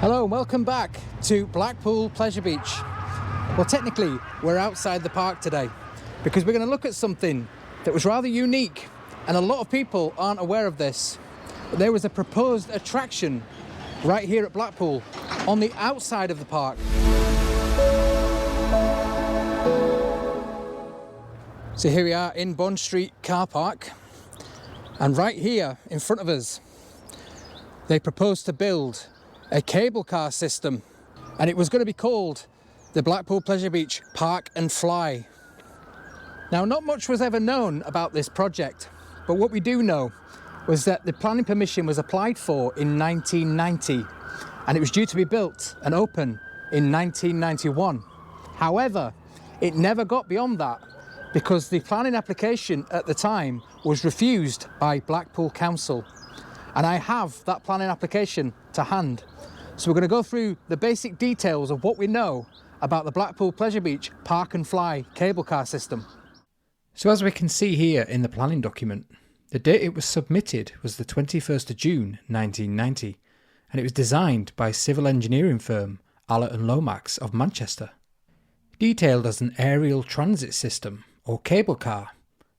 Hello and welcome back to Blackpool Pleasure Beach. Well, technically we're outside the park today because we're going to look at something that was rather unique, and a lot of people aren't aware of this. But there was a proposed attraction right here at Blackpool on the outside of the park. So here we are in Bond Street car park, and right here in front of us they proposed to build a cable car system, and it was going to be called the Blackpool Pleasure Beach Park and Fly. Now, not much was ever known about this project, but what we do know was that the planning permission was applied for in 1990 and it was due to be built and open in 1991. However, it never got beyond that because the planning application at the time was refused by Blackpool Council, and I have that planning application to hand. So we're going to go through the basic details of what we know about the Blackpool Pleasure Beach Park and Fly cable car system. So as we can see here in the planning document, the date it was submitted was the 21st of June 1990, and it was designed by civil engineering firm Allott and Lomax of Manchester. Detailed as an aerial transit system or cable car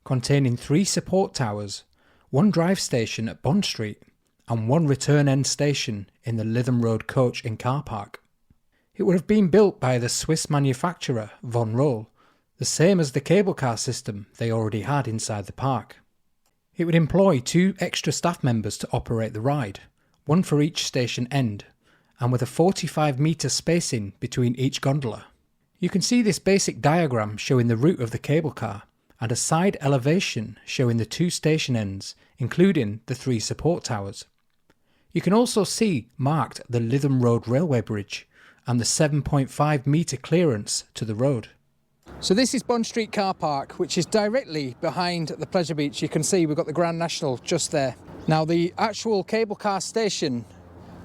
containing 3 support towers, 1 drive station at Bond Street and 1 return end station in the Lytham Road coach and car park. It would have been built by the Swiss manufacturer Von Roll, the same as the cable car system they already had inside the park. It would employ 2 extra staff members to operate the ride, 1 for each station end, and with a 45-metre spacing between each gondola. You can see this basic diagram showing the route of the cable car and a side elevation showing the 2 station ends, including the 3 support towers. You can also see marked the Lytham Road railway bridge and the 7.5 metre clearance to the road. So this is Bond Street car park, which is directly behind the Pleasure Beach. You can see we've got the Grand National just there. Now, the actual cable car station,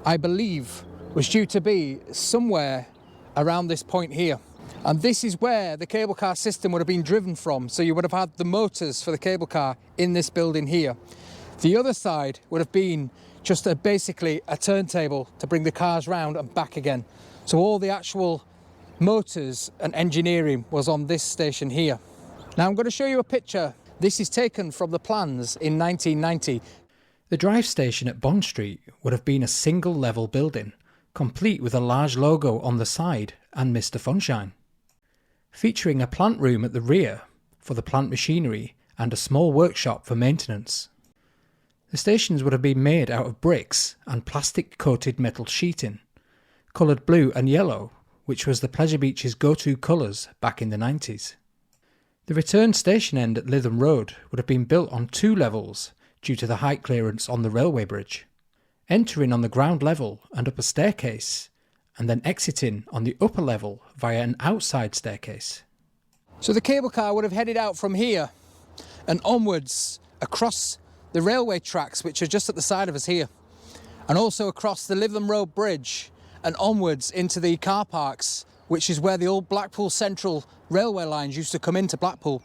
I believe, was due to be somewhere around this point here. And this is where the cable car system would have been driven from. So you would have had the motors for the cable car in this building here. The other side would have been just basically a turntable to bring the cars round and back again. So all the actual motors and engineering was on this station here. Now I'm going to show you a picture. This is taken from the plans in 1990. The drive station at Bond Street would have been a single level building, complete with a large logo on the side and Mr. Funshine, featuring a plant room at the rear for the plant machinery and a small workshop for maintenance. The stations would have been made out of bricks and plastic coated metal sheeting, coloured blue and yellow, which was the Pleasure Beach's go-to colours back in the 90s. The return station end at Lytham Road would have been built on 2 levels due to the height clearance on the railway bridge, entering on the ground level and up a staircase, and then exiting on the upper level via an outside staircase. So the cable car would have headed out from here and onwards across the railway tracks, which are just at the side of us here, and also across the Lytham Road Bridge and onwards into the car parks, which is where the old Blackpool Central railway lines used to come into Blackpool.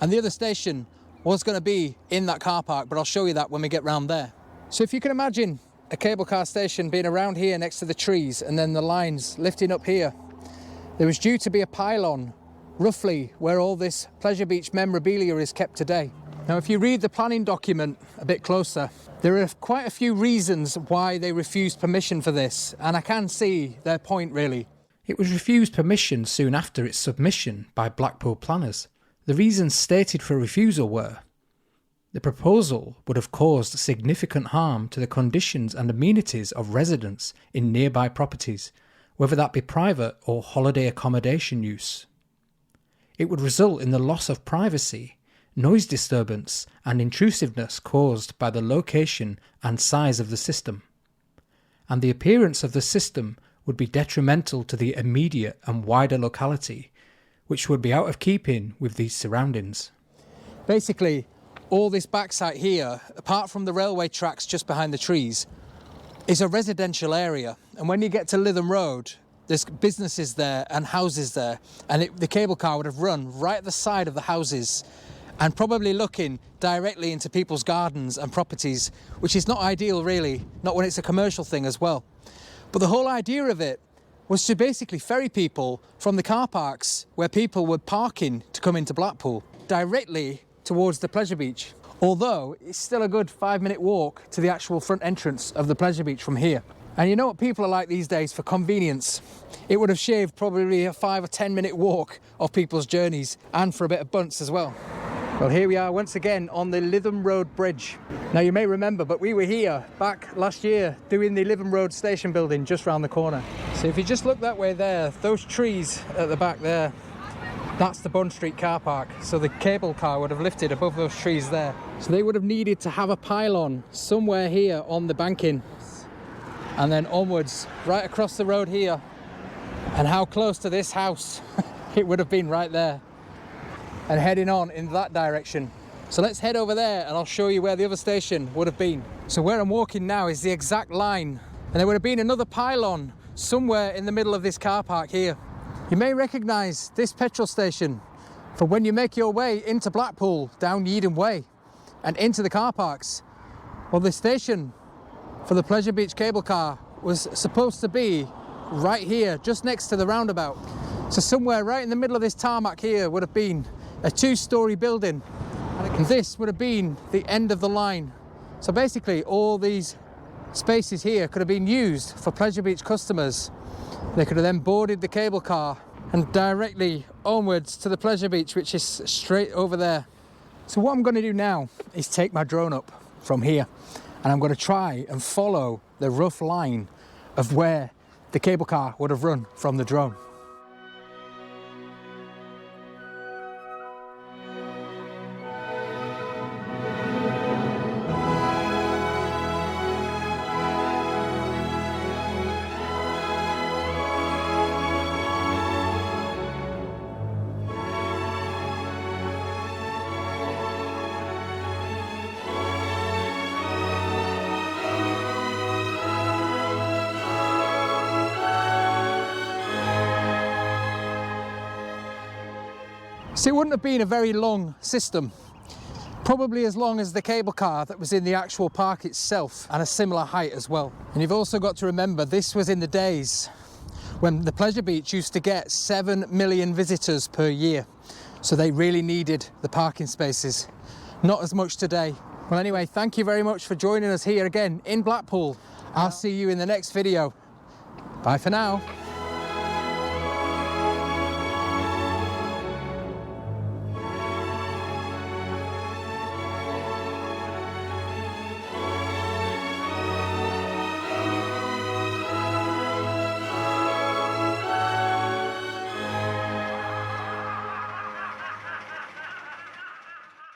And the other station was going to be in that car park, but I'll show you that when we get round there. So if you can imagine a cable car station being around here next to the trees and then the lines lifting up here, there was due to be a pylon roughly where all this Pleasure Beach memorabilia is kept today. Now, if you read the planning document a bit closer, there are quite a few reasons why they refused permission for this, and I can see their point really. It was refused permission soon after its submission by Blackpool planners. The reasons stated for refusal were: the proposal would have caused significant harm to the conditions and amenities of residents in nearby properties, whether that be private or holiday accommodation use. It would result in the loss of privacy, noise disturbance and intrusiveness caused by the location and size of the system, and the appearance of the system would be detrimental to the immediate and wider locality, which would be out of keeping with these surroundings. Basically, all this backside here, apart from the railway tracks just behind the trees, is a residential area, and when you get to Lytham Road, there's businesses there and houses there, and the cable car would have run right at the side of the houses and probably looking directly into people's gardens and properties, which is not ideal really, not when it's a commercial thing as well. But the whole idea of it was to basically ferry people from the car parks where people were parking to come into Blackpool directly towards the pleasure beach. Although it's still a good 5-minute walk to the actual front entrance of the pleasure beach from here. And you know what people are like these days for convenience? It would have shaved probably a 5 or 10-minute walk off people's journeys, and for a bit of bunts as well. Well, here we are once again on the Lytham Road Bridge. Now you may remember, but we were here back last year doing the Lytham Road station building just round the corner. So if you just look that way there, those trees at the back there, that's the Bond Street car park. So the cable car would have lifted above those trees there. So they would have needed to have a pylon somewhere here on the banking, and then onwards right across the road here. And how close to this house it would have been right there, and heading on in that direction. So let's head over there and I'll show you where the other station would have been. So where I'm walking now is the exact line, and there would have been another pylon somewhere in the middle of this car park here. You may recognise this petrol station for when you make your way into Blackpool down Yeadon Way and into the car parks. Well, the station for the Pleasure Beach cable car was supposed to be right here, just next to the roundabout. So somewhere right in the middle of this tarmac here would have been a 2-storey building, and this would have been the end of the line. So basically all these spaces here could have been used for Pleasure Beach customers. They could have then boarded the cable car and directly onwards to the Pleasure Beach, which is straight over there. So what I'm going to do now is take my drone up from here, and I'm going to try and follow the rough line of where the cable car would have run from the drone. So it wouldn't have been a very long system, probably as long as the cable car that was in the actual park itself, and a similar height as well. And you've also got to remember, this was in the days when the Pleasure Beach used to get 7 million visitors per year. So they really needed the parking spaces, not as much today. Well anyway, thank you very much for joining us here again in Blackpool. I'll see you in the next video. Bye for now.